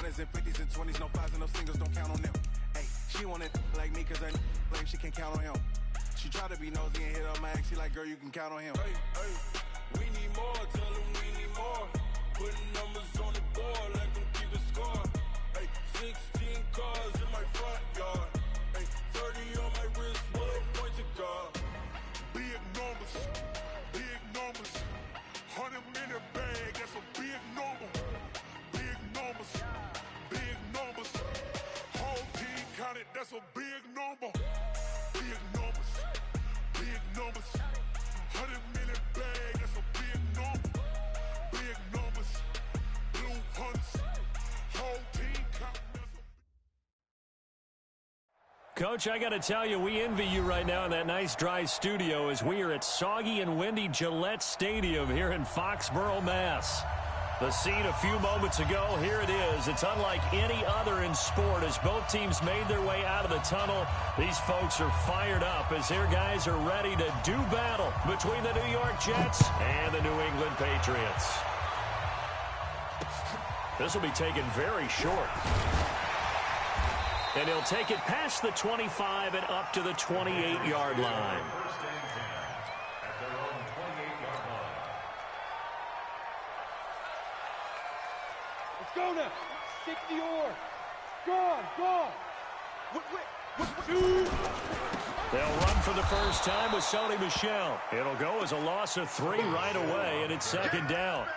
hundreds and fifties and 20s, no fives and no singles, don't count on them. Hey, she wanted like me cause I claim she can't count on him. She tried to be nosy and hit on my ex, she like, girl, you can count on him. Hey, hey, we need more, tell them we need more. Putting numbers on the board, let them keep the score. Hey, 16 cars in my front yard. Hey, 30 on my wrist, bullet point to God. Big numbers, 100-minute bag, that's a big number. Big numbers, whole team counted, that's a big number. Big numbers, 100-minute bag, that's a big number. Big numbers, blue hunts, whole team counted, that's a Coach, I got to tell you, we envy you right now in that nice dry studio as we are at soggy and windy Gillette Stadium here in Foxborough, Mass. The scene a few moments ago, here it is. It's unlike any other in sport as both teams made their way out of the tunnel. These folks are fired up as their guys are ready to do battle between the New York Jets and the New England Patriots. This will be taken very short. And he'll take it past the 25 and up to the 28-yard line. Let's go now. 60 or. Gone. They'll run for the first time with Sony Michel. It'll go as a loss of 3 right away, and it's second down.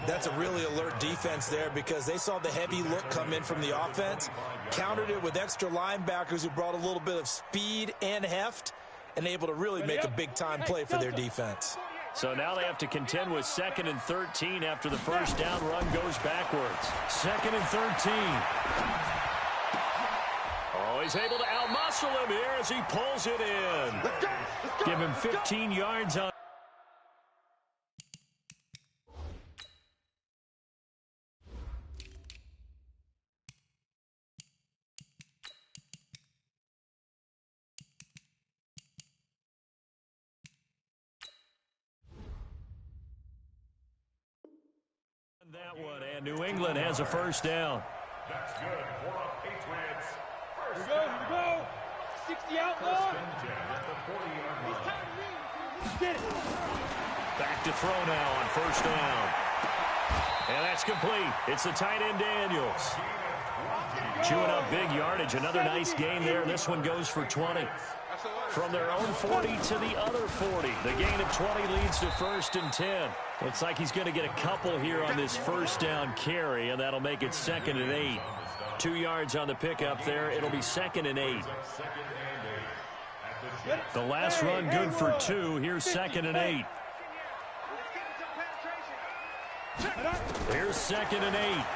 That's a really alert defense there because they saw the heavy look come in from the offense, countered it with extra linebackers who brought a little bit of speed and heft, and able to really make a big-time play for their defense. So now they have to contend with 2nd and 13 after the first down run goes backwards. 2nd and 13. Oh, he's able to outmuscle him here as he pulls it in. Give him 15 yards on. That one, and New England has a first down. That's good for our Patriots. Here we go. 60 out long. Get it. Back to throw now on first down. And that's complete. It's the tight end Daniels. Chewing up big yardage. Another nice gain there. This one goes for 20. From their own 40 to the other 40. The gain of 20 leads to 1st and 10. Looks like he's going to get a couple here on this first down carry, and that'll make it 2nd and 8. 2 yards on the pickup there. It'll be 2nd and 8. The last run good for 2. Here's 2nd and 8. Here's 2nd and 8.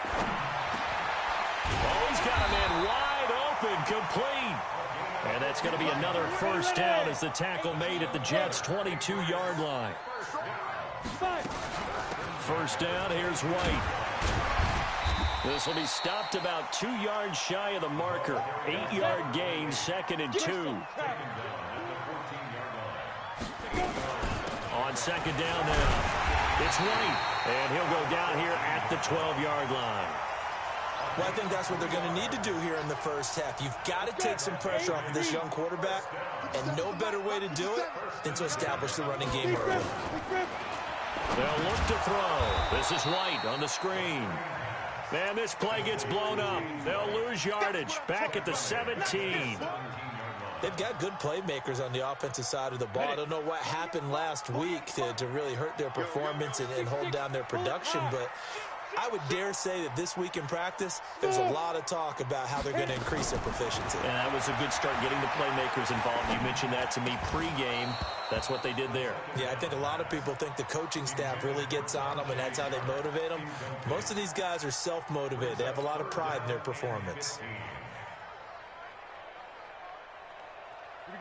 Oh, he's got a man wide open, complete. And that's going to be another first down as the tackle made at the Jets' 22-yard line. First down, here's White. This will be stopped about 2 yards shy of the marker. 8-yard gain, 2nd and 2. On 2nd down now, it's White. And he'll go down here at the 12-yard line. Well, I think that's what they're going to need to do here in the first half. You've got to take some pressure off of this young quarterback, and no better way to do it than to establish the running game early. They'll look to throw. This is White on the screen. Man, this play gets blown up. They'll lose yardage. Back at the 17. They've got good playmakers on the offensive side of the ball. I don't know what happened last week to really hurt their performance and hold down their production, but I would dare say that this week in practice, there's a lot of talk about how they're going to increase their proficiency. And that was a good start, getting the playmakers involved. You mentioned that to me pregame. That's what they did there. Yeah, I think a lot of people think the coaching staff really gets on them, and that's how they motivate them. Most of these guys are self-motivated. They have a lot of pride in their performance.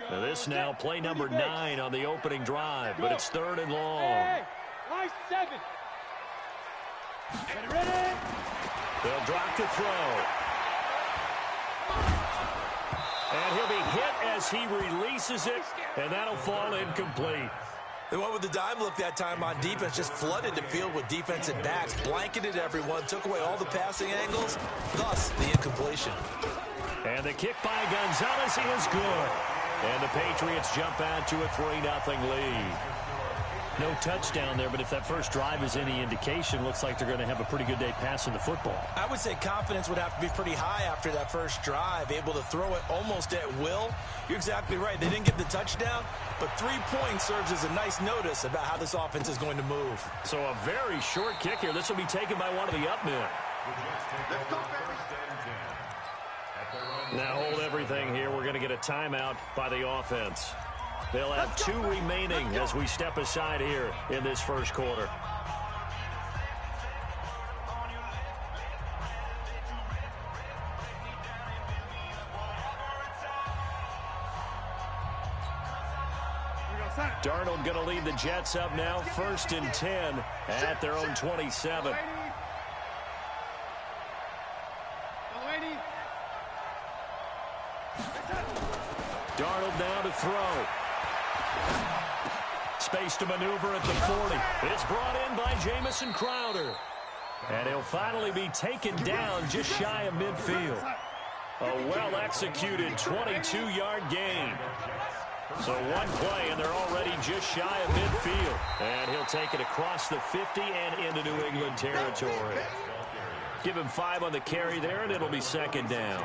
Now this now play number 9 on the opening drive, but it's 3rd and long. Hey, line 7. Ready? They'll drop to throw. And he'll be hit as he releases it, and that'll fall incomplete. They went with the dime look that time on defense, just flooded the field with defensive backs, blanketed everyone, took away all the passing angles, thus the incompletion. And the kick by Gonzalez is good. And the Patriots jump out to a 3-0 lead. No touchdown there, but if that first drive is any indication, looks like they're going to have a pretty good day passing the football. I would say confidence would have to be pretty high after that first drive, able to throw it almost at will. You're exactly right. They didn't get the touchdown, but 3 points serves as a nice notice about how this offense is going to move. So a very short kick here. This will be taken by one of the up men. Now hold everything here. We're going to get a timeout by the offense. They'll have 2 remaining as we step aside here in this first quarter. Darnold going to lead the Jets up now. 1st and 10 at their own 27. Darnold now to throw. Space to maneuver at the 40. It's brought in by Jamison Crowder. And he'll finally be taken down just shy of midfield. A well-executed 22-yard gain. So one play, and they're already just shy of midfield. And he'll take it across the 50 and into New England territory. Give him 5 on the carry there, and it'll be 2nd down.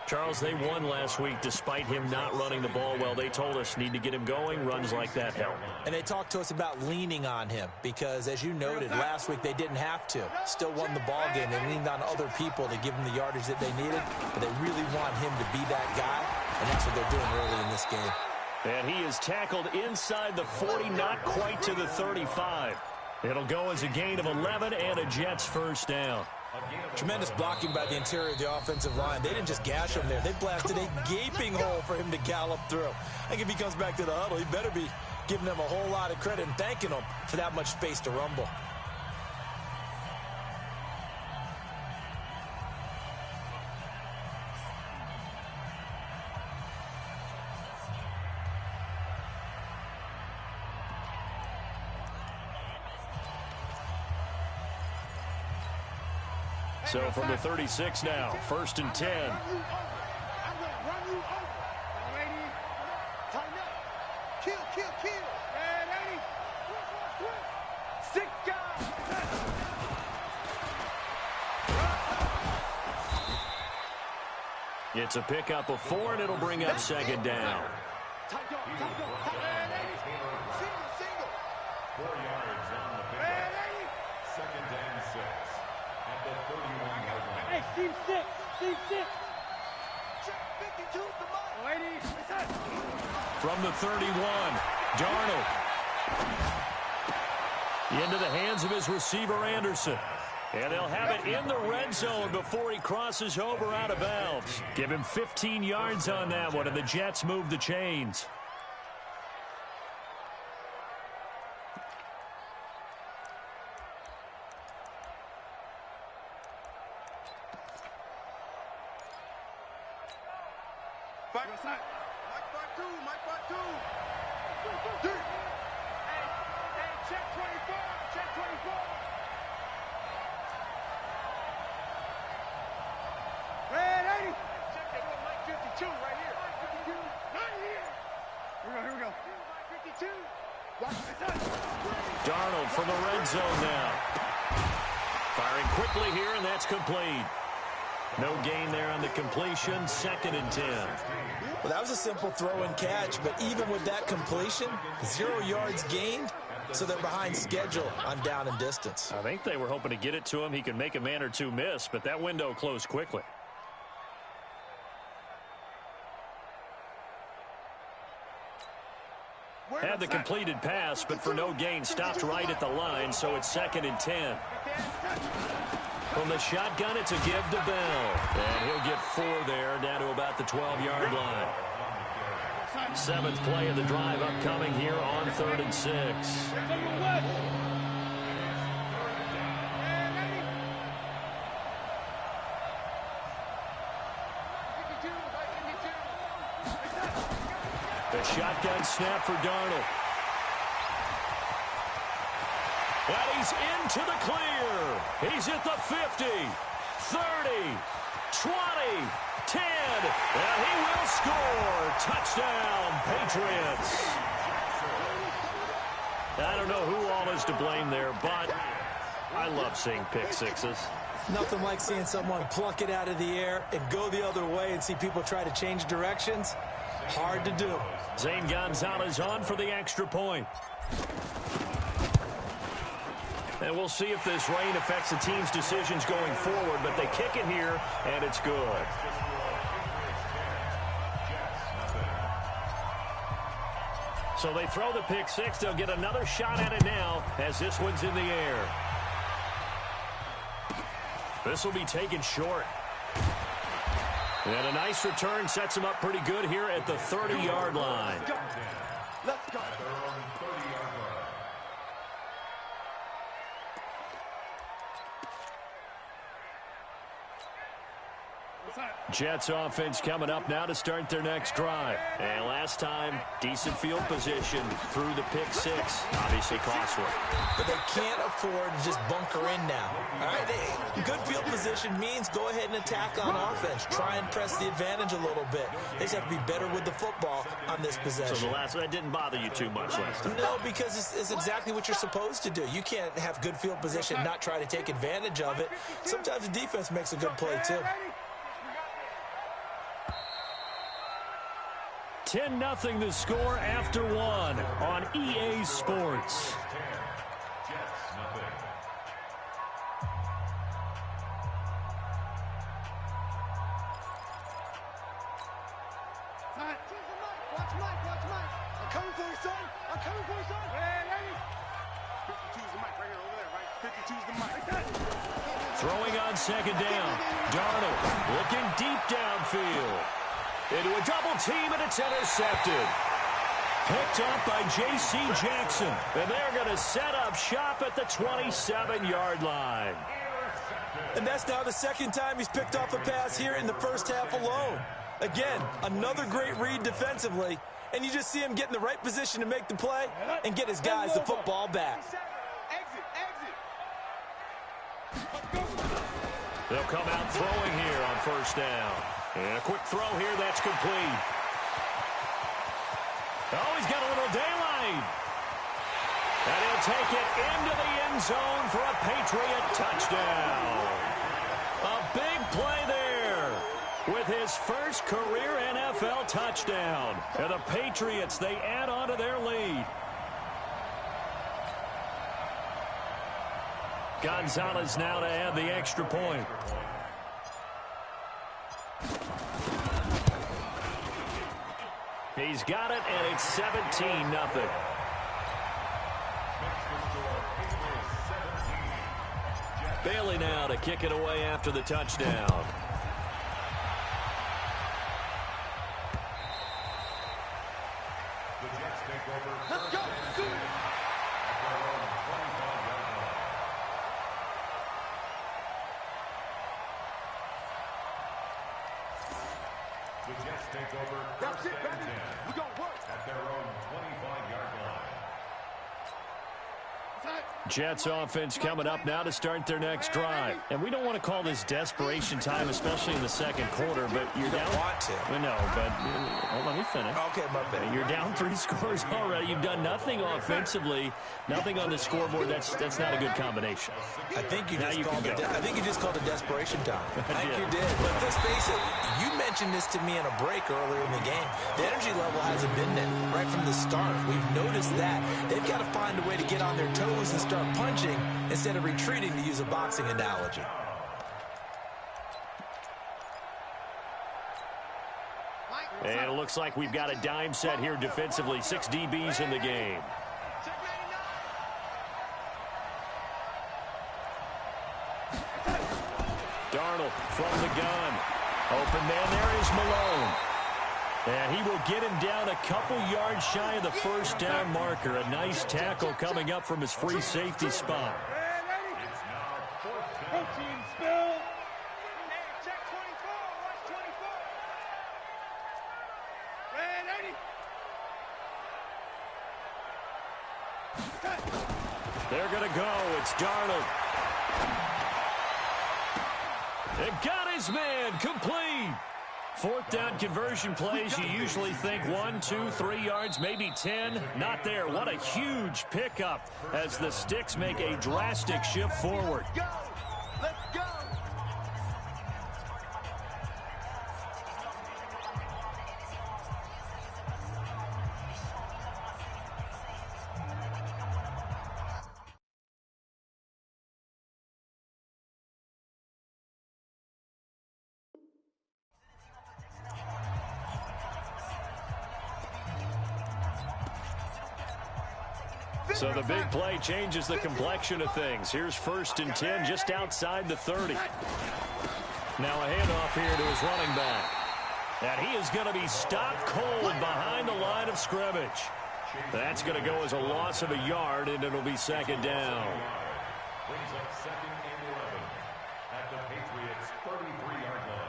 Charles, they won last week despite him not running the ball well. They told us need to get him going. Runs like that help. And they talked to us about leaning on him because, as you noted, last week they didn't have to. Still won the ball game. They leaned on other people to give them the yardage that they needed, but they really want him to be that guy, and that's what they're doing early in this game. And he is tackled inside the 40, not quite to the 35. It'll go as a gain of 11 and a Jets 1st down. Tremendous blocking by the interior of the offensive line. They didn't just gash him there. They blasted a gaping hole for him to gallop through. I think if he comes back to the huddle, he better be giving them a whole lot of credit and thanking them for that much space to rumble. So from the 36 now, 1st and 10. I'm going to run you over. Lady, tighten up. Kill. Red 80. 6 guys. It's a pickup of 4, and it'll bring up 2nd down. Tight go. Red 80. Single. 4 yards on the pickup. Red 80. 2nd and 6. At the 31-yard line. Hey, team 6. Check 52 to the ladies. From the 31, Darnold. Into the hands of his receiver, Anderson. And they'll have it in the red zone before he crosses over out of bounds. Give him 15 yards on that one, and the Jets move the chains. Mike by two. Hey, check 24. Red 80. Check that one, Mike 52 right here. Mike 52. Right here. Here we go. Mike 52. Darnold from the red zone now. Firing quickly here, and that's complete. No gain there on the completion. 2nd and 10. Well, that was a simple throw and catch, but even with that completion, 0 yards gained, so they're behind schedule on down and distance. I think they were hoping to get it to him. He could make a man or two miss, but that window closed quickly. Had the completed pass, but for no gain, stopped right at the line, so it's 2nd and 10. From the shotgun, it's a give to Bell. And he'll get 4 there, down to about the 12-yard line. 7th play of the drive upcoming here on 3rd and 6. The shotgun snap for Darnold. And he's into the clear. He's at the 50, 30, 20, 10, and he will score. Touchdown, Patriots. I don't know who all is to blame there, but I love seeing pick sixes. Nothing like seeing someone pluck it out of the air and go the other way and see people try to change directions. Hard to do. Zane Gonzalez on for the extra point. And we'll see if this rain affects the team's decisions going forward, but they kick it here, and it's good. So they throw the pick six. They'll get another shot at it now as this one's in the air. This will be taken short. And a nice return sets him up pretty good here at the 30-yard line. Let's go. Jets offense coming up now to start their next drive. And last time, decent field position through the pick six. Obviously costly. But they can't afford to just bunker in now. All right, good field position means go ahead and attack on offense. Try and press the advantage a little bit. They just have to be better with the football on this possession. So the last one didn't bother you too much last time? No, because it's exactly what you're supposed to do. You can't have good field position, not try to take advantage of it. Sometimes the defense makes a good play, too. 10-0 the score after one on EA Sports. Watch Mike. I'm coming for you, son. I'm coming for you, son. Hey, ready? 52's the mic right here, over there, right? 52's the mic. Throwing on second down. Darnold looking deep downfield. Into a double team, and it's intercepted. Picked up by J.C. Jackson. And they're going to set up shop at the 27-yard line. And that's now the second time he's picked off a pass here in the first half alone. Again, another great read defensively. And you just see him get in the right position to make the play and get his guys the football back. They'll come out throwing here on first down. And a quick throw here, that's complete. Oh, he's got a little daylight. And he'll take it into the end zone for a Patriot touchdown. A big play there with his first career NFL touchdown. And the Patriots, they add on to their lead. Gonzalez now to add the extra point. He's got it, and it's 17-0. Bailey now to kick it away after the touchdown. Let's go. The Jets take over That's it, first and baby. 10 We're going to work. at their own 25-yard line. Jets offense coming up now to start their next drive. And we don't want to call this desperation time, especially in the second quarter, but you're You down. don't want to. I know, but let me finish. Okay, my bad. You're down 3 scores already. You've done nothing offensively, nothing on the scoreboard. That's not a good combination. I think you Now just you called can it. go. I think you just called it desperation time. I think did. you did. But let's face it. You mentioned this to me in a break earlier in the game. The energy level hasn't been there right from the start. We've noticed that they've got to find a way to get on their toes and start punching instead of retreating, to use a boxing analogy. And it looks like we've got a dime set here defensively. 6 DBs in the game. Darnold from the gun. Open man, there is Malone. And he will get him down a couple yards shy of the first down marker. A nice tackle coming up from his free safety spot. It's now 4th down. Protein spill. Check 24. Watch 24. Red 80. They're going to go. It's Darnold. It got his man complete. Fourth down conversion plays, you usually think 1, 2, 3 yards, maybe 10. Not there. What a huge pickup as the Sticks make a drastic shift forward. Let's go. Let's go. So the big play changes the complexion of things. Here's 1st and 10 just outside the 30. Now a handoff here to his running back. And he is going to be stopped cold behind the line of scrimmage. That's going to go as a loss of a yard, and it'll be 2nd down. Brings up 2nd and 11 at the Patriots' 33-yard line.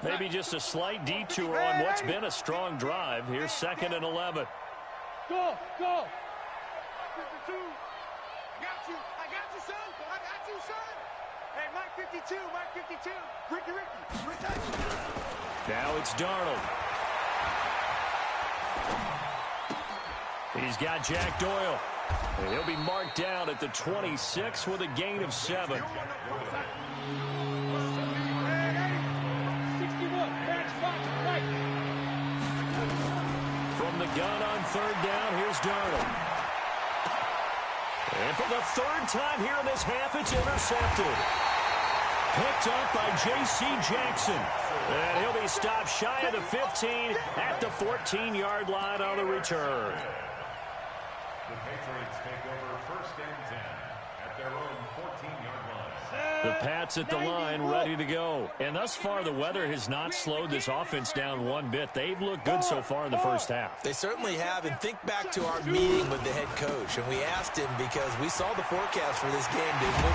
Maybe just a slight detour on what's been a strong drive. Here's 2nd and 11. Go, go. 52. I got you, son. I got you, son. Hey, Mike 52, Mike 52. Ricky. Now it's Darnold. He's got Jack Doyle. And he'll be marked down at the 26 with a gain of 7. From the gun on 3rd down, here's Darnold. And for the 3rd time here in this half, it's intercepted. Picked up by J.C. Jackson. And he'll be stopped shy of the 15 at the 14-yard line on the return. The Patriots take over 1st and 10 at their own 14-yard line. The Pats at the line ready to go. And thus far, the weather has not slowed this offense down one bit. They've looked good so far in the first half. They certainly have. And think back to our meeting with the head coach. And we asked him because we saw the forecast for this game, didn't we?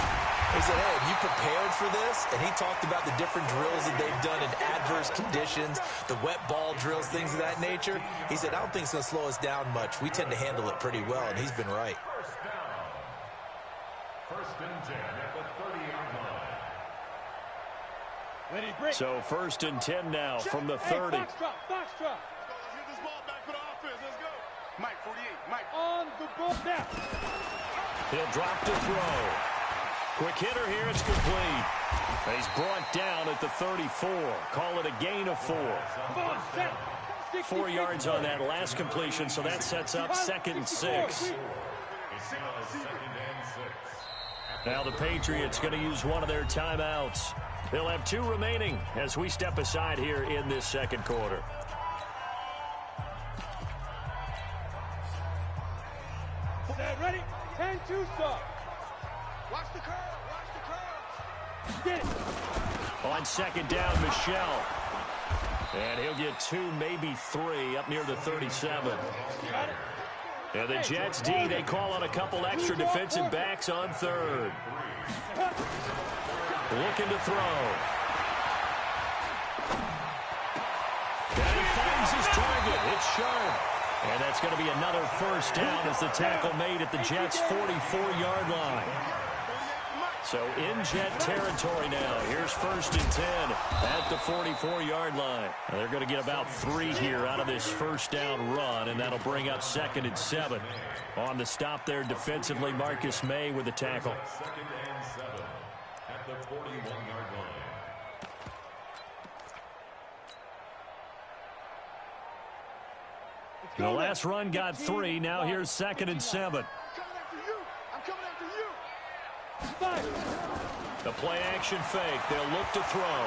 He said, hey, have you prepared for this? And he talked about the different drills that they've done in adverse conditions, the wet ball drills, things of that nature. He said, I don't think it's going to slow us down much. We tend to handle it pretty well, and he's been right. 1st and 10 at the 30-yard line. So 1st and 10 now from the 30. Box drop. Let's get this ball back for the offense. Let's go. Mike 48. Mike on the ball now. He'll drop to throw. Quick hitter here, it's complete. He's brought down at the 34. Call it a gain of 4. 4 yards on that last completion, so that sets up 2nd and 6. Now the Patriots going to use one of their timeouts. They'll have 2 remaining as we step aside here in this 2nd quarter. Ready? 10-2 stop. Watch the curve. Get it. On 2nd down, Michelle. And he'll get 2, maybe 3 up near the 37. And the Jets D, they call on a couple extra defensive backs on 3rd. Looking to throw. And he finds his target. It's sharp. And that's going to be another 1st down as the tackle made at the Jets' 44-yard line. So in Jet territory now. Here's 1st and 10 at the 44-yard line. Now they're going to get about 3 here out of this 1st down run, and that'll bring up 2nd and 7. On the stop there defensively, Marcus May with the tackle. 2nd and 7 at the 41-yard line. The last run got 3. Now here's 2nd and 7. I'm coming after you. The play action fake. They'll look to throw.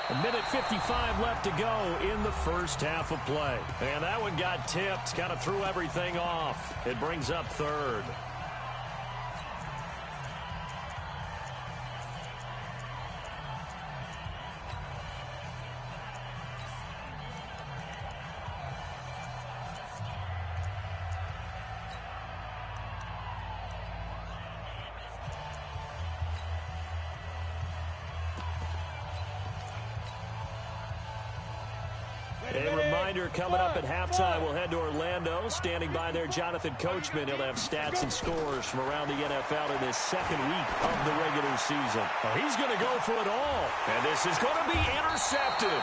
A minute 55 left to go in the first half of play. And that one got tipped. Kind of threw everything off. It brings up 3rd. A reminder coming up at halftime, we'll head to Orlando. Standing by there, Jonathan Coachman. He'll have stats and scores from around the NFL in this second week of the regular season. Oh, he's going to go for it all. And this is going to be intercepted.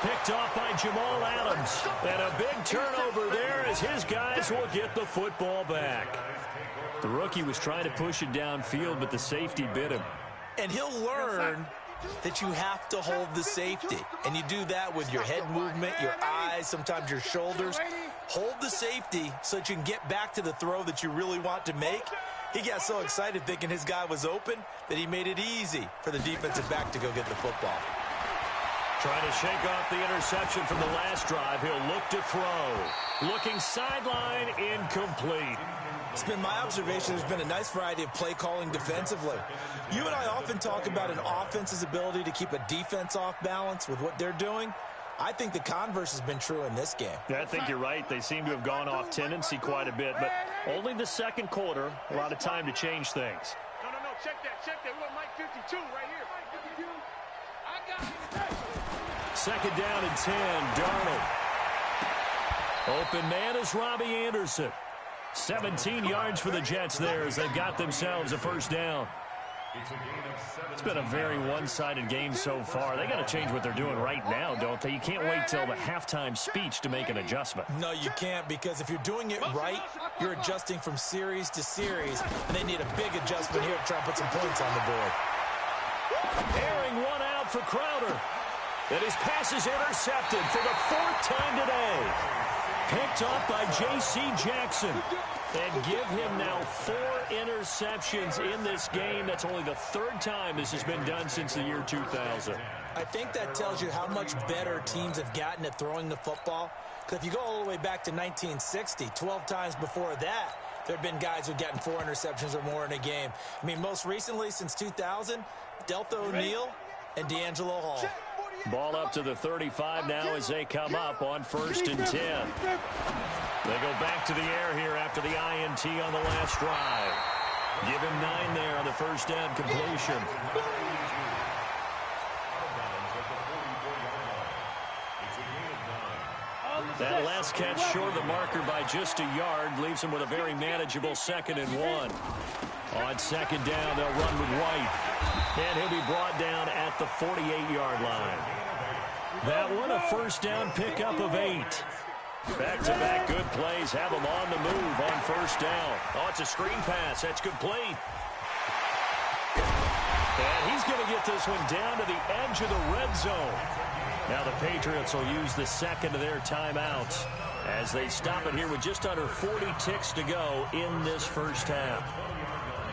Picked off by Jamal Adams. And a big turnover there as his guys will get the football back. The rookie was trying to push it downfield, but the safety bit him. And he'll learn that you have to hold the safety. And you do that with your head movement, your eyes, sometimes your shoulders. Hold the safety so that you can get back to the throw that you really want to make. He got so excited thinking his guy was open that he made it easy for the defensive back to go get the football. Trying to shake off the interception from the last drive. He'll look to throw. Looking sideline, incomplete. It's been my observation there's been a nice variety of play calling defensively. You and I often talk about an offense's ability to keep a defense off balance with what they're doing. I think the converse has been true in this game. Yeah, I think you're right. They seem to have gone off tendency quite a bit, but only the second quarter, a lot of time to change things. No, check that. We want Mike 52 right here. Mike 52. I got it. Second down and 10, Darnold. Open man is Robbie Anderson. 17 yards for the Jets there as they've got themselves a first down. It's been a very one-sided game so far. They got to change what they're doing right now, don't they? You can't wait till the halftime speech to make an adjustment. No, you can't, because if you're doing it right, you're adjusting from series to series, and they need a big adjustment here to try and put some points on the board. Airing one out for Crowder. And his pass is intercepted for the fourth time today. Picked off by J.C. Jackson. And give him now 4 interceptions in this game. That's only the third time this has been done since the year 2000. I think that tells you how much better teams have gotten at throwing the football. Because if you go all the way back to 1960, 12 times before that, there have been guys who've gotten 4 interceptions or more in a game. I mean, most recently, since 2000, Delta O'Neal and D'Angelo Hall. Ball up to the 35 now as they come up on 1st and 10. They go back to the air here after the INT on the last drive. Give him 9 there on the first down completion. That last catch short of the marker by just a yard leaves him with a very manageable 2nd and 1. On 2nd down, they'll run with White. And he'll be brought down at the 48-yard line. That one, a first down pickup of 8. Back-to-back good plays have him on the move on 1st down. Oh, it's a screen pass. That's complete. And he's going to get this one down to the edge of the red zone. Now the Patriots will use the second of their timeouts as they stop it here with just under 40 ticks to go in this first half.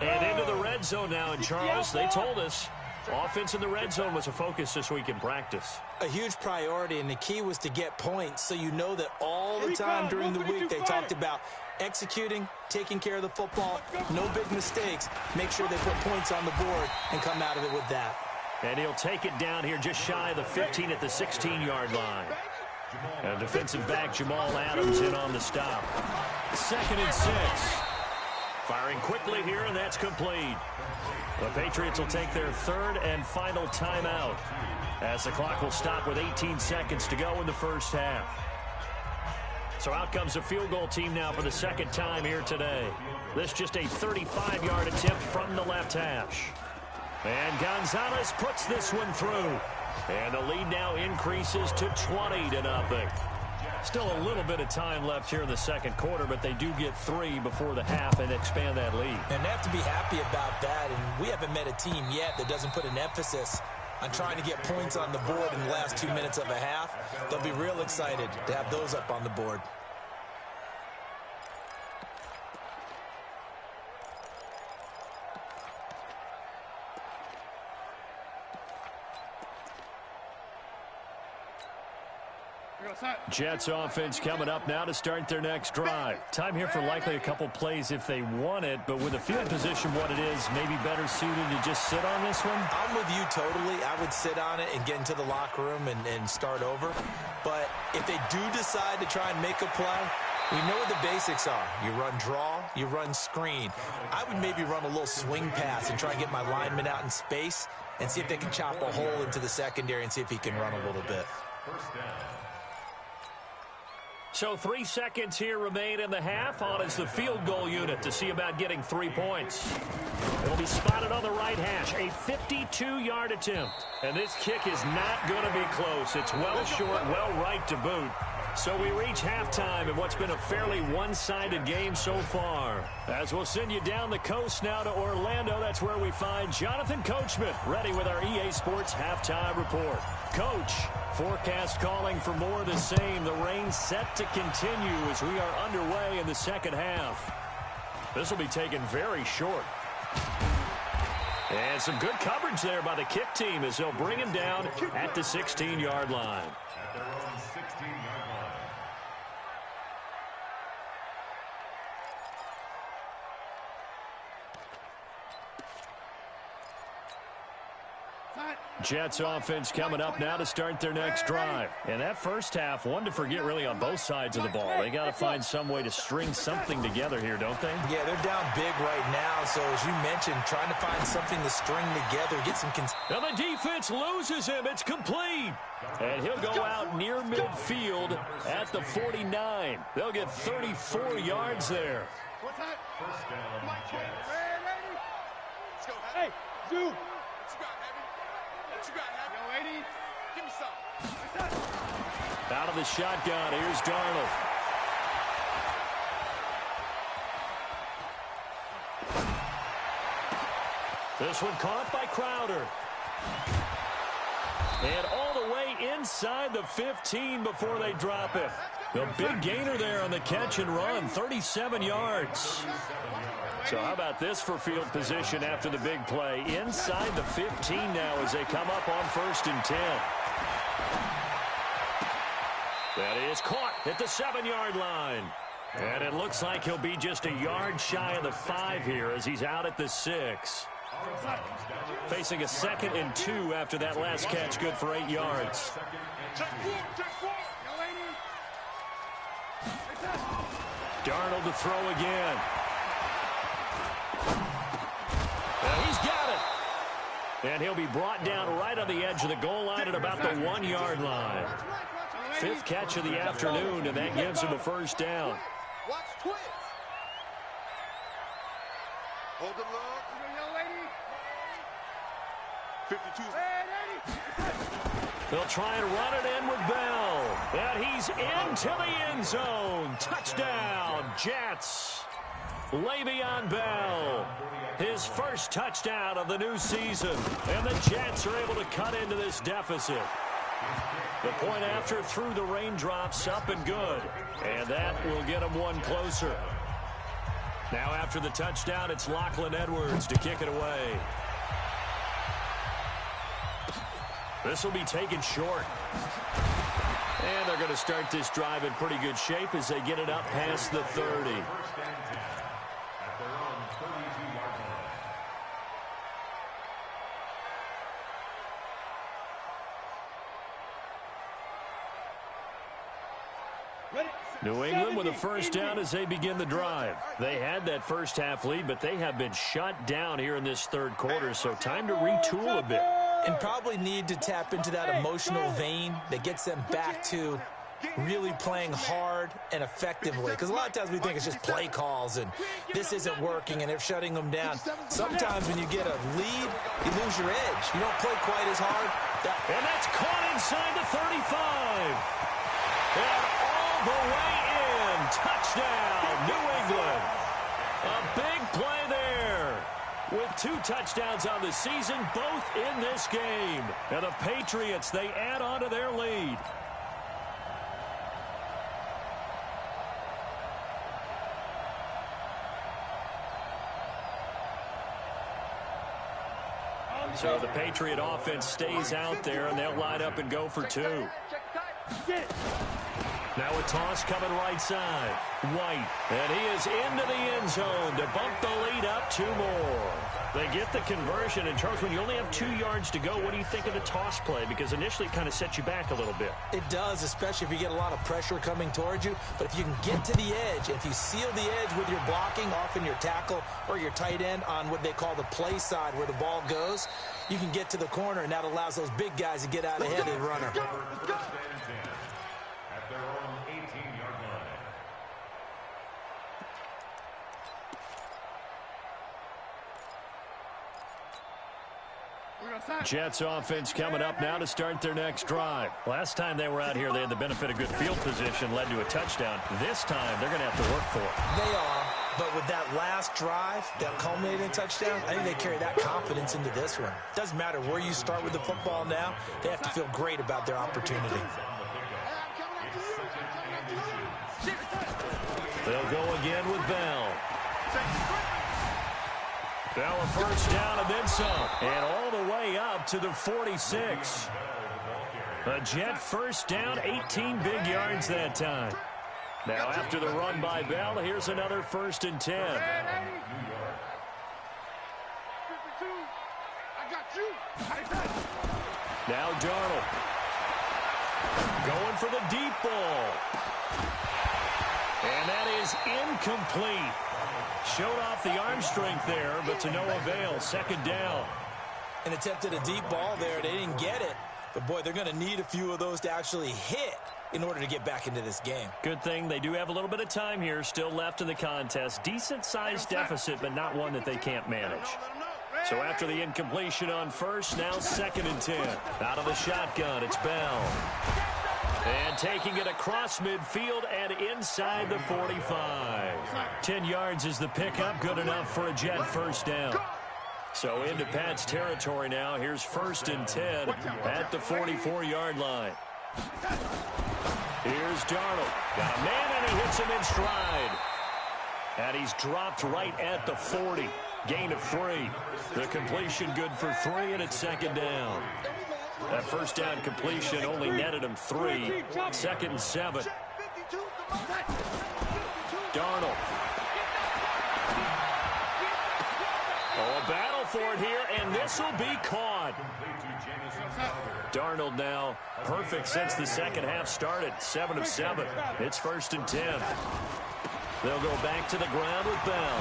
And into the red zone now, and Charles, they told us offense in the red zone was a focus this week in practice. A huge priority, and the key was to get points, so you know that all the time during the week they talked about executing, taking care of the football, no big mistakes, make sure they put points on the board and come out of it with that. And he'll take it down here just shy of the 15 at the 16-yard line. And defensive back Jamal Adams in on the stop. 2nd and 6. Firing quickly here, and that's complete. The Patriots will take their 3rd and final timeout as the clock will stop with 18 seconds to go in the first half. So out comes the field goal team now for the 2nd time here today. This just a 35-yard attempt from the left hash. And Gonzalez puts this one through. And the lead now increases to 20-0. Still a little bit of time left here in the second quarter, but they do get 3 before the half and expand that lead. And they have to be happy about that. And we haven't met a team yet that doesn't put an emphasis on trying to get points on the board in the last 2 minutes of a half. They'll be real excited to have those up on the board. Jets offense coming up now to start their next drive. Time here for likely a couple plays if they want it, but with the field position what it is, maybe better suited to just sit on this one? I'm with you totally. I would sit on it and get into the locker room and start over. But if they do decide to try and make a play, we know what the basics are. You run draw, you run screen. I would maybe run a little swing pass and try and get my lineman out in space and see if they can chop a hole into the secondary and see if he can run a little bit. So 3 seconds here remain in the half. On is the field goal unit to see about getting 3 points. It'll be spotted on the right hash. A 52-yard attempt. And this kick is not going to be close. It's well short, well right to boot. So we reach halftime in what's been a fairly one-sided game so far. As we'll send you down the coast now to Orlando, that's where we find Jonathan Coachman ready with our EA Sports Halftime Report. Coach, forecast calling for more of the same. The rain set to continue as we are underway in the second half. This will be taken very short. And some good coverage there by the kick team as they'll bring him down at the 16-yard line. At their own 16-yard line. Jets offense coming up now to start their next drive. And that first half, one to forget really on both sides of the ball. They got to find some way to string something together here, don't they? Yeah, they're down big right now. So as you mentioned, trying to find something to string together, get some... Now the defense loses him. It's complete. And he'll go out near midfield at the 49. They'll get 34 yards there. What's that? First down, Jets. Let's go. Hey, Zoo. Yo, 80. Give me some. Out of the shotgun, here's Darnold. This one caught by Crowder. And all the way inside the 15 before they drop it. The big gainer there on the catch and run, 37 yards. So how about this for field position after the big play? Inside the 15 now as they come up on 1st and 10. That is caught at the 7-yard line. And it looks like he'll be just a yard shy of the 5 here as he's out at the 6. Facing a 2nd and 2 after that last catch, good for 8 yards. Darnold to throw again. And he's got it. And he'll be brought down right on the edge of the goal line at about the 1-yard line. 5th catch of the afternoon, and that gives him a first down. Watch twist. Hold the look. 52. They'll try and run it in with Bell. And he's into the end zone. Touchdown, Jets. Le'Veon Bell. His first touchdown of the new season. And the Jets are able to cut into this deficit. The point after through the raindrops, up and good. And that will get them one closer. Now after the touchdown, it's Lachlan Edwards to kick it away. This will be taken short. And they're going to start this drive in pretty good shape as they get it up past the 30. New England with a first down as they begin the drive. They had that first half lead, but they have been shut down here in this 3rd quarter, so time to retool a bit. And probably need to tap into that emotional vein that gets them back to really playing hard and effectively. Because a lot of times we think it's just play calls and this isn't working and they're shutting them down. Sometimes when you get a lead, you lose your edge. You don't play quite as hard. And that's caught inside the 35. And all the way in. Touchdown, New England. A big play there. With 2 touchdowns on the season, both in this game. And the Patriots, they add on to their lead. So the Patriot offense stays out there, and they'll line up and go for 2. Now a toss coming right side. White, and he is into the end zone to bump the lead up 2 more. They get the conversion, and Charles, when you only have 2 yards to go, what do you think of the toss play? Because initially it kind of sets you back a little bit. It does, especially if you get a lot of pressure coming towards you. But if you can get to the edge, if you seal the edge with your blocking, often your tackle or your tight end on what they call the play side where the ball goes, you can get to the corner, and that allows those big guys to get out ahead of the runner. At their own 18-yard line. Jets offense coming up now to start their next drive. Last time they were out here, they had the benefit of good field position, led to a touchdown. This time, they're going to have to work for it. They are, but with that last drive, that culminating touchdown, I think they carry that confidence into this one. Doesn't matter where you start with the football now, they have to feel great about their opportunity. They'll go again with Bell. Bell a first down and then some. And all the way up to the 46. A Jet first down, 18 big yards that time. Now after the run by Bell, here's another 1st and 10. Now Darnold. Going for the deep ball. And that is incomplete. Showed off the arm strength there, but to no avail. 2nd down. And attempted a deep ball there. They didn't get it. But, boy, they're going to need a few of those to actually hit in order to get back into this game. Good thing they do have a little bit of time here still left in the contest. Decent-sized deficit, but not one that they can't manage. So after the incompletion on first, now 2nd and 10. Out of the shotgun, it's Bell. And taking it across midfield and inside the 45. 10 yards is the pickup, good enough for a Jet first down. So into Pat's territory now. Here's 1st and 10 at the 44-yard line. Here's Darnold. Got a man, and he hits him in stride. And he's dropped right at the 40. Gain of 3. The completion good for 3, and it's 2nd down. That first down completion only netted him 3. 2nd and 7. Darnold. Oh, a battle for it here, and this will be caught. Darnold now perfect since the second half started. 7 of 7. It's 1st and 10. They'll go back to the ground with Bell.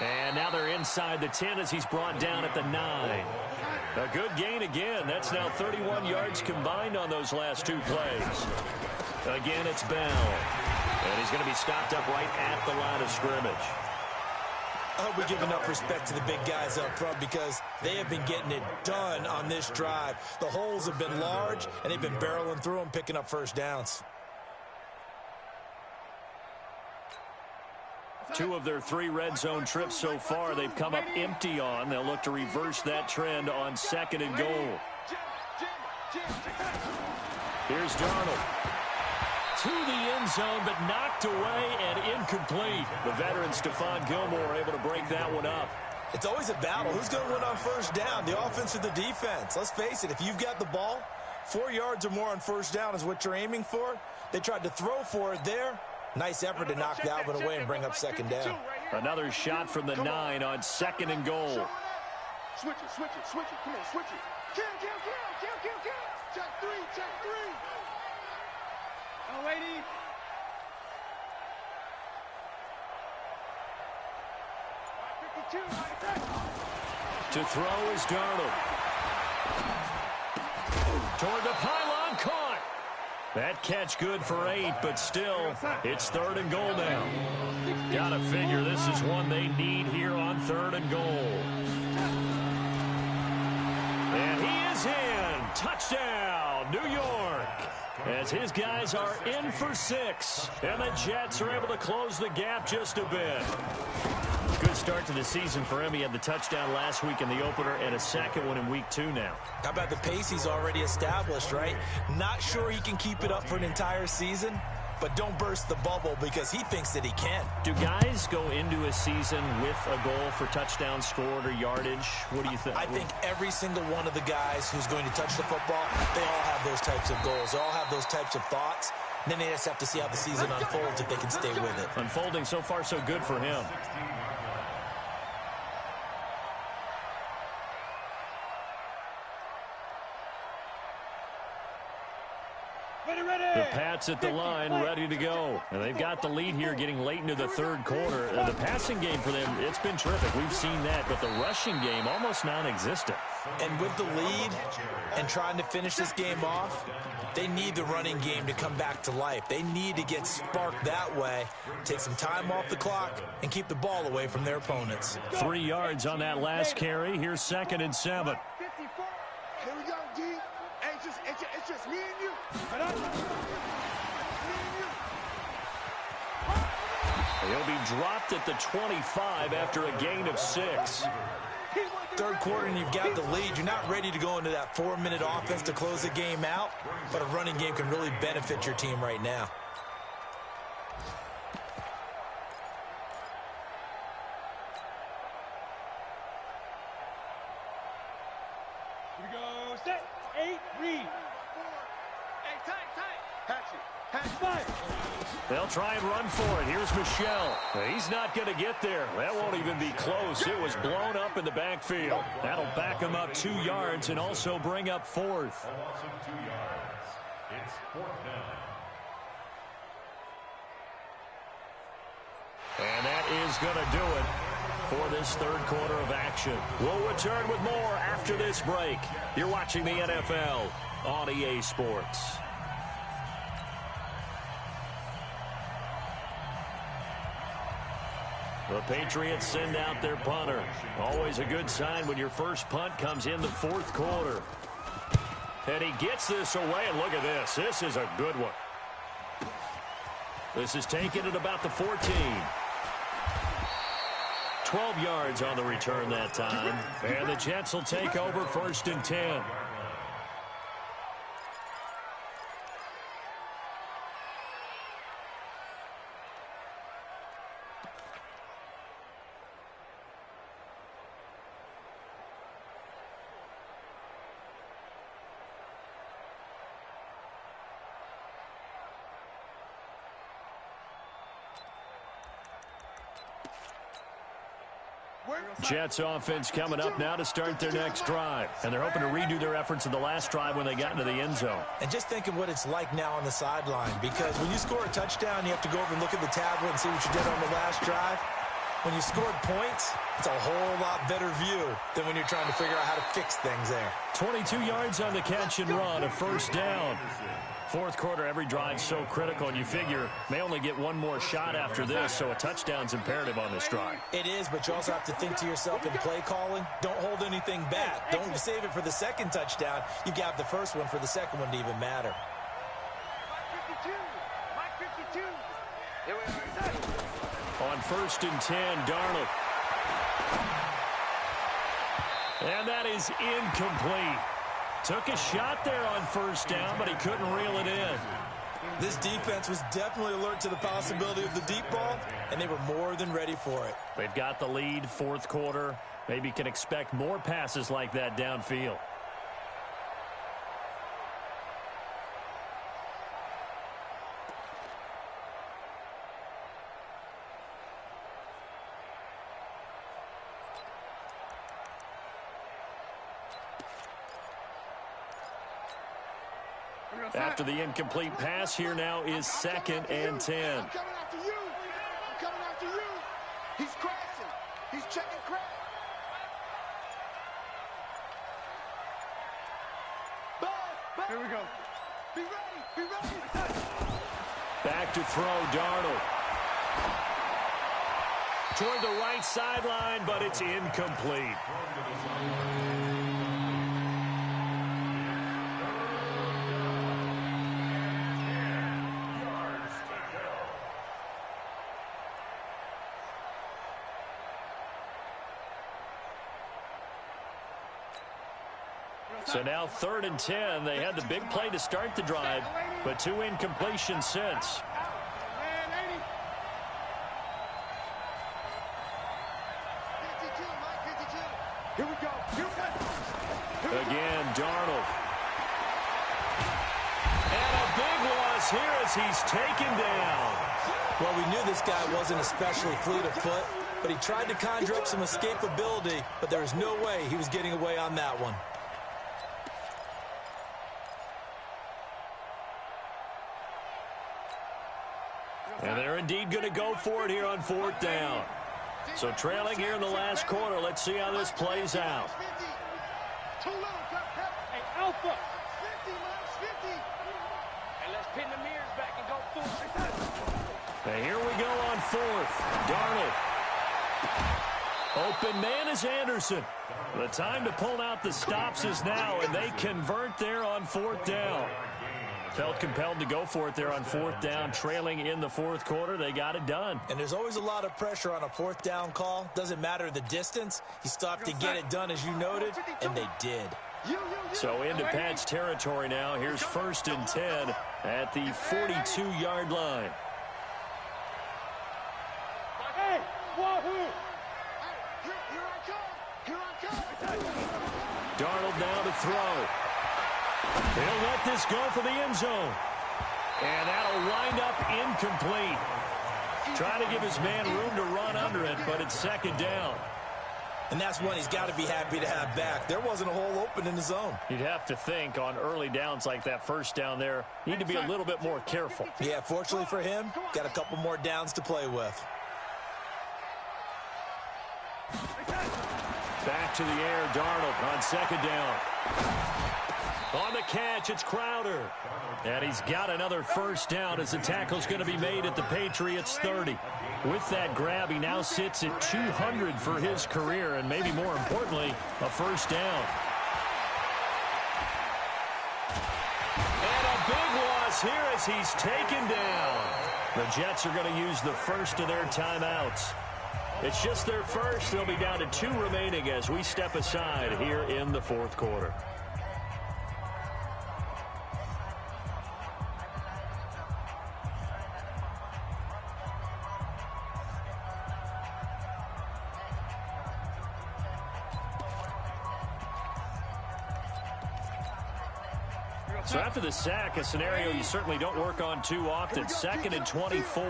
And now they're inside the 10 as he's brought down at the 9. A good gain again. That's now 31 yards combined on those last 2 plays. Again, it's Bell. And he's going to be stopped up right at the line of scrimmage. I hope we give enough respect to the big guys up front because they have been getting it done on this drive. The holes have been large, and they've been barreling through them, picking up first downs. 2 of their 3 red zone trips so far they've come up empty on. They'll look to reverse that trend on 2nd and goal. Here's Darnold. To the end zone, but knocked away and incomplete. The veteran Stephon Gilmore able to break that one up. It's always a battle. Who's going to win on first down, the offense or the defense? Let's face it, if you've got the ball, 4 yards or more on first down is what you're aiming for. They tried to throw for it there. Nice effort to knock that one away and bring up 2nd down. Another shot from the 9 on 2nd and goal. Switch it, switch it, switch it. Come on, switch it. Kill. Check 3. Oh, lady. To throw is Darnold. Toward the pylon, caught. That catch good for 8, but still, it's 3rd and goal now. Gotta figure this is one they need here on 3rd and goal. And he is in. Touchdown, New York. As his guys are in for 6. And the Jets are able to close the gap just a bit. Good start to the season for him. He had the touchdown last week in the opener and a second one in week 2 now. How about the pace he's already established, right? Not sure he can keep it up for an entire season, but don't burst the bubble because he thinks that he can. Do guys go into a season with a goal for touchdowns scored or yardage? What do you think? I think every single one of the guys who's going to touch the football, they all have those types of goals. They all have those types of thoughts. And then they just have to see how the season unfolds if they can stay with it. Unfolding so far so good for him. The Pats at the line, ready to go. And they've got the lead here getting late into the 3rd quarter. The passing game for them, it's been terrific. We've seen that, but the rushing game almost non-existent. And with the lead and trying to finish this game off, they need the running game to come back to life. They need to get sparked that way, take some time off the clock, and keep the ball away from their opponents. 3 yards on that last carry. Here's 2nd and 7. Here we go, D. Hey, it's just me and you. He'll be dropped at the 25 after a gain of 6. Third quarter and you've got the lead. You're not ready to go into that 4-minute offense to close the game out, but a running game can really benefit your team right now. Here we go, set, 8, read. 4. Hey, tight. Hatch it. Hatch 5. They'll try and run for it. Here's Michelle. He's not going to get there. That won't even be close. It was blown up in the backfield. That'll back him up 2 yards and also bring up 4th. It's 4th down. And that is going to do it for this third quarter of action. We'll return with more after this break. You're watching the NFL on EA Sports. The Patriots send out their punter. Always a good sign when your first punt comes in the fourth quarter. And he gets this away, and look at this. This is a good one. This is taken at about the 14. 12 yards on the return that time. And the Jets will take over 1st and 10. Jets offense coming up now to start their next drive. And they're hoping to redo their efforts in the last drive when they got into the end zone. And just think of what it's like now on the sideline, because when you score a touchdown, you have to go over and look at the tablet and see what you did on the last drive. When you scored points, it's a whole lot better view than when you're trying to figure out how to fix things there. 22 yards on the catch and run, a 1st down. Fourth quarter, every drive's so critical, and you figure may only get one more shot after this, so a touchdown's imperative on this drive. It is, but you also have to think to yourself in play calling, don't hold anything back. Don't save it for the second touchdown. You got the first one for the second one to even matter. On 1st and 10, Darnold. And that is incomplete. Took a shot there on 1st down, but he couldn't reel it in. This defense was definitely alert to the possibility of the deep ball, and they were more than ready for it. They've got the lead, fourth quarter. Maybe can expect more passes like that downfield. After the incomplete pass, here now is 2nd and 10. I'm coming after you. I'm coming after you. He's crashing. He's checking crash. Ball. Here we go. Be ready. Be ready. Back to throw, Darnold. Toward the right sideline, but it's incomplete. So now 3rd and 10. They had the big play to start the drive, but 2 incompletions since. Here we go. Again, Darnold. And a big loss here as he's taken down. Well, we knew this guy wasn't especially fleet of foot, but he tried to conjure up some escapability, but there was no way he was getting away on that one. And they're indeed going to go for it here on 4th down. So trailing here in the last quarter, let's see how this plays out. Too little, Pep. Hey, Alpha. 50, Max, 50. Hey, let's pin the mirrors back and go full. And here we go on fourth. Darnold. Open man is Anderson. The time to pull out the stops is now, and they convert there on fourth down. Felt compelled to go for it there on fourth down, trailing in the fourth quarter. They got it done. And there's always a lot of pressure on a fourth down call. Doesn't matter the distance. You still have to get it done, as you noted, and they did. So into Pat's territory now. Here's 1st and 10 at the 42-yard line. Hey, Wahoo! Here I come! Here I come! Darnold now to throw. He'll let this go for the end zone. And that'll wind up incomplete. Trying to give his man room to run under it, but it's 2nd down. And that's one he's got to be happy to have back. There wasn't a hole open in the zone. You'd have to think on early downs like that first down there, need to be a little bit more careful. Yeah, fortunately for him, got a couple more downs to play with. Back to the air, Darnold on 2nd down. On the catch, it's Crowder. And he's got another 1st down as the tackle's going to be made at the Patriots 30. With that grab, he now sits at 200 for his career, and maybe more importantly, a 1st down. And a big loss here as he's taken down. The Jets are going to use the first of their timeouts. It's just their first. They'll be down to 2 remaining as we step aside here in the 4th quarter. So after the sack, a scenario you certainly don't work on too often. 2nd and 24.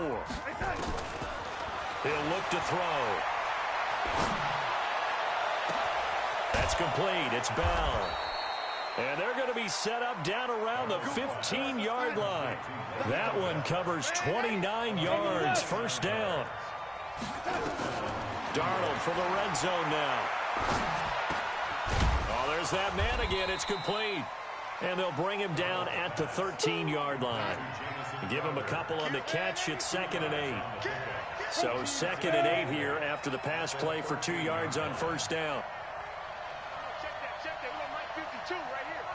He'll look to throw. That's complete. It's Bell. And they're going to be set up down around the 15-yard line. That one covers 29 yards. 1st down. Darnold for the red zone now. Oh, there's that man again. It's complete. And they'll bring him down at the 13-yard line. Give him a couple on the catch. It's 2nd and 8. So 2nd and 8 here after the pass play for 2 yards on 1st down. Check that. We're Mike 52 right here.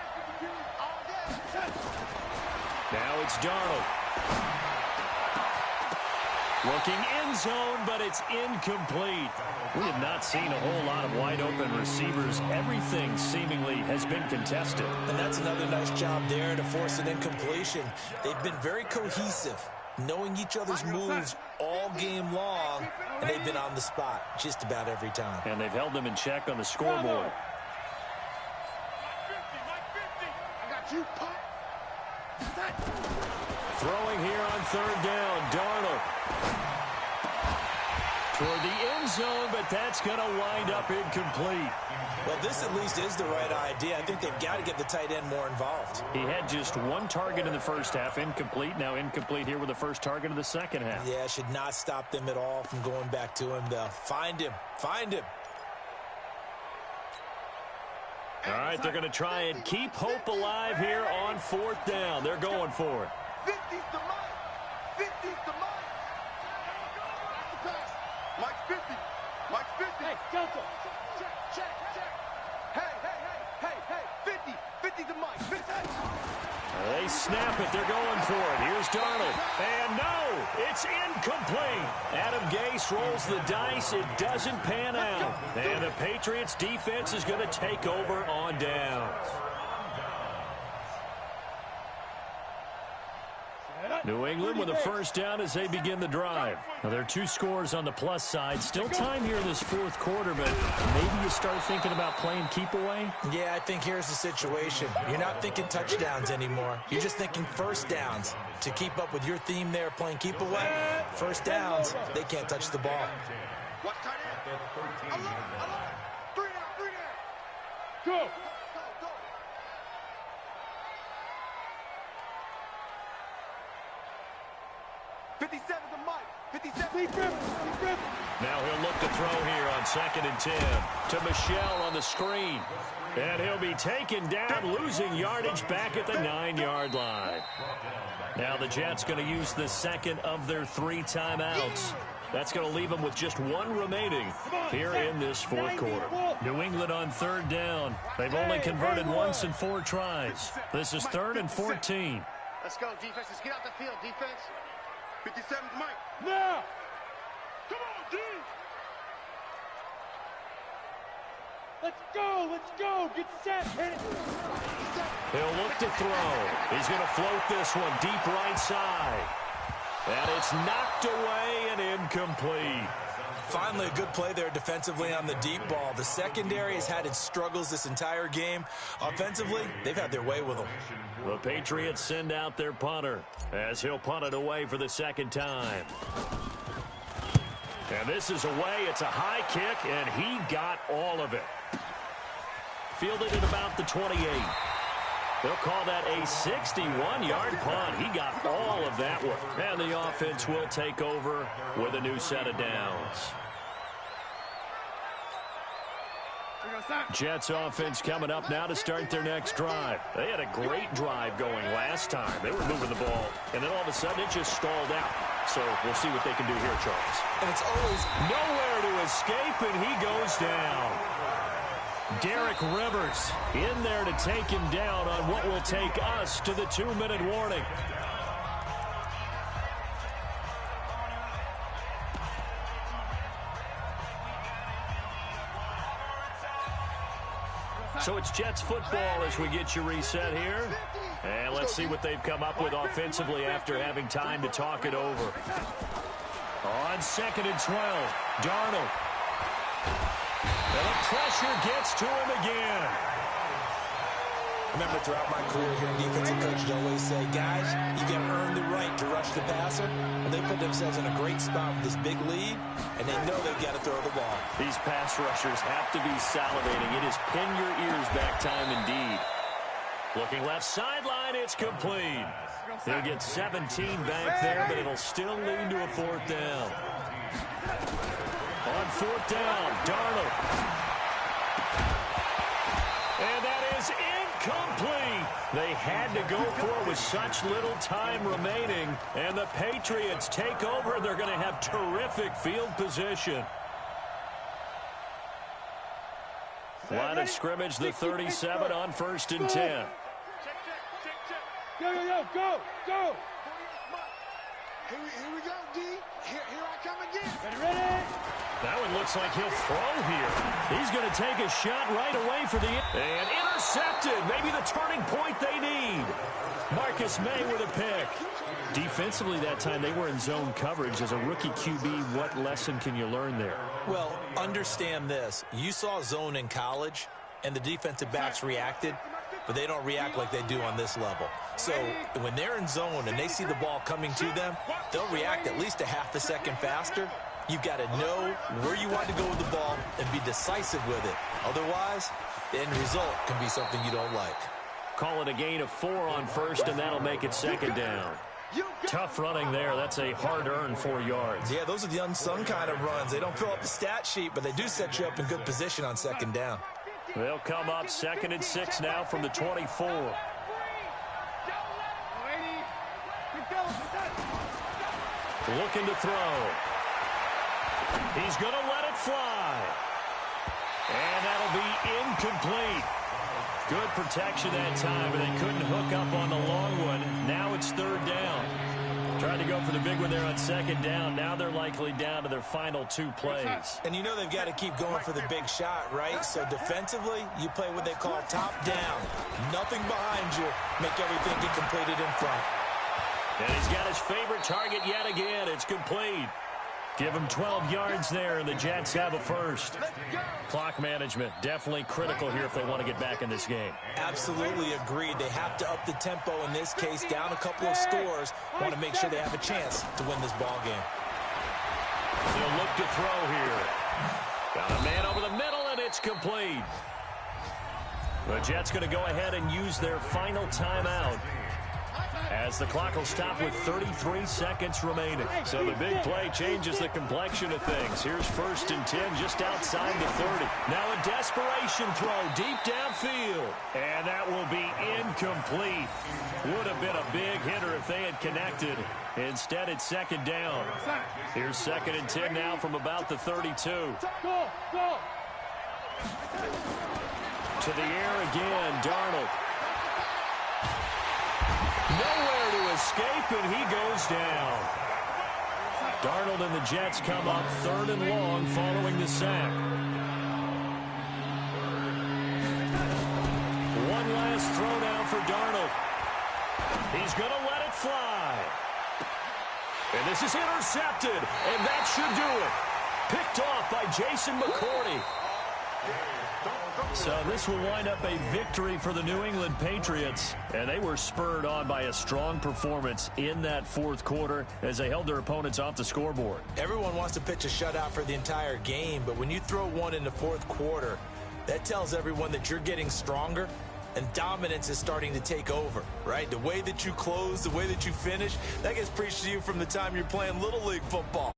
Now it's Darnold. Looking end zone, but it's incomplete. We have not seen a whole lot of wide open receivers. Everything seemingly has been contested. And that's another nice job there to force an incompletion. They've been very cohesive, knowing each other's moves all game long, and they've been on the spot just about every time. And they've held them in check on the scoreboard. I got you, Pop. Throwing here on 3rd down, Darnold. Toward the end zone, but that's going to wind up incomplete. Well, this at least is the right idea. I think they've got to get the tight end more involved. He had just 1 target in the first half, incomplete. Now incomplete here with the first target of the second half. Yeah, should not stop them at all from going back to him, though. Find him. Find him. All right, they're going to try and keep hope alive here on 4th down. They're going for it. 50's the Mike. 50's the Mike. Mike's 50. Mike's 50. Hey, Delta. Check. Hey. 50. 50's the Mike. 50. They snap it. They're going for it. Here's Darnold. And no, it's incomplete. Adam Gase rolls the dice. It doesn't pan out. And the Patriots defense is going to take over on downs. New England with a 1st down as they begin the drive. Now, there are 2 scores on the plus side. Still time here in this 4th quarter, but maybe you start thinking about playing keep away? Yeah, I think here's the situation. You're not thinking touchdowns anymore. You're just thinking 1st downs. To keep up with your theme there, playing keep away, 1st downs, they can't touch the ball. Watch tight end. Alert. 3 down. Go. 57 to Mike. 57. Now he'll look to throw here on 2nd and 10 to Michelle on the screen. And he'll be taken down, losing yardage back at the 9-yard line. Now the Jets going to use the second of their 3 timeouts. That's going to leave them with just 1 remaining here in this 4th quarter. New England on 3rd down. They've only converted once in 4 tries. This is 3rd and 14. Let's go, defense. Let's get out the field, defense. 57 to Mike. Now! Come on, D! Let's go, get set, hit it. He'll look to throw. He's going to float this one deep right side. And it's knocked away and incomplete. Finally, a good play there defensively on the deep ball. The secondary has had its struggles this entire game. Offensively, they've had their way with them. The Patriots send out their punter as he'll punt it away for the 2nd time. And this is away. It's a high kick, and he got all of it. Fielded at about the 28. They'll call that a 61-yard punt. He got all of that one. And the offense will take over with a new set of downs. Jets offense coming up now to start their next drive. They had a great drive going last time. They were moving the ball, and then all of a sudden it just stalled out. So we'll see what they can do here, Charles. And it's always nowhere to escape, and he goes down. Derek Rivers in there to take him down on what will take us to the 2-minute warning. So it's Jets football as we get you reset here. And let's see what they've come up with offensively after having time to talk it over. On 2nd and 12, Darnold. And the pressure gets to him again. Remember, throughout my career here in defensive coach, I'd always say, guys, you got to earn the right to rush the passer. And they put themselves in a great spot with this big lead, and they know they've got to throw the ball. These pass rushers have to be salivating. It is pin your ears back time indeed. Looking left sideline, it's complete. He'll get 17 back there, but it'll still lead to a 4th down. On 4th down, Darnold. And that is incomplete. They had to go for it with such little time remaining. And the Patriots take over. They're going to have terrific field position. Line of scrimmage, the 37 on 1st and 10. Go. Here we go, D. Here I come again. Ready? That one looks like he'll throw here. He's going to take a shot right away for the... And intercepted. Maybe the turning point they need. Marcus May with a pick. Defensively that time, they were in zone coverage. As a rookie QB, what lesson can you learn there? Well, understand this. You saw zone in college, and the defensive backs reacted, but they don't react like they do on this level. So when they're in zone and they see the ball coming to them, they'll react at least a half a second faster. You've got to know where you want to go with the ball and be decisive with it. Otherwise, the end result can be something you don't like. Call it a gain of 4 on 1st, and that'll make it 2nd down. Tough running there. That's a hard-earned 4 yards. Yeah, those are the unsung kind of runs. They don't fill up the stat sheet, but they do set you up in good position on 2nd down. They'll come up 2nd and 6 now from the 24. Looking to throw. He's going to let it fly. And that'll be incomplete. Good protection that time, but they couldn't hook up on the long one. Now it's 3rd down. Tried to go for the big one there on 2nd down. Now they're likely down to their final 2 plays. And you know they've got to keep going for the big shot, right? So defensively, you play what they call top down. Nothing behind you. Make everything get completed in front. And he's got his favorite target yet again. It's complete. Give him 12 yards there, and the Jets have a first. Clock management, definitely critical here if they want to get back in this game. Absolutely agreed. They have to up the tempo in this case, down a couple of scores. Want to make sure they have a chance to win this ball game. They'll look to throw here. Got a man over the middle, and it's complete. The Jets going to go ahead and use their final timeout. As the clock will stop with 33 seconds remaining. So the big play changes the complexion of things. Here's 1st and 10 just outside the 30. Now a desperation throw deep downfield. And that will be incomplete. Would have been a big hitter if they had connected. Instead, it's 2nd down. Here's 2nd and 10 now from about the 32. Go. To the air again, Darnold. Nowhere to escape, and he goes down. Darnold and the Jets come up 3rd and long following the sack. One last throw now for Darnold. He's going to let it fly. And this is intercepted, and that should do it. Picked off by Jason McCourty. So this will wind up a victory for the New England Patriots, and they were spurred on by a strong performance in that 4th quarter as they held their opponents off the scoreboard. Everyone wants to pitch a shutout for the entire game, but when you throw one in the 4th quarter, that tells everyone that you're getting stronger and dominance is starting to take over, right? The way that you close, the way that you finish, that gets preached to you from the time you're playing Little League football.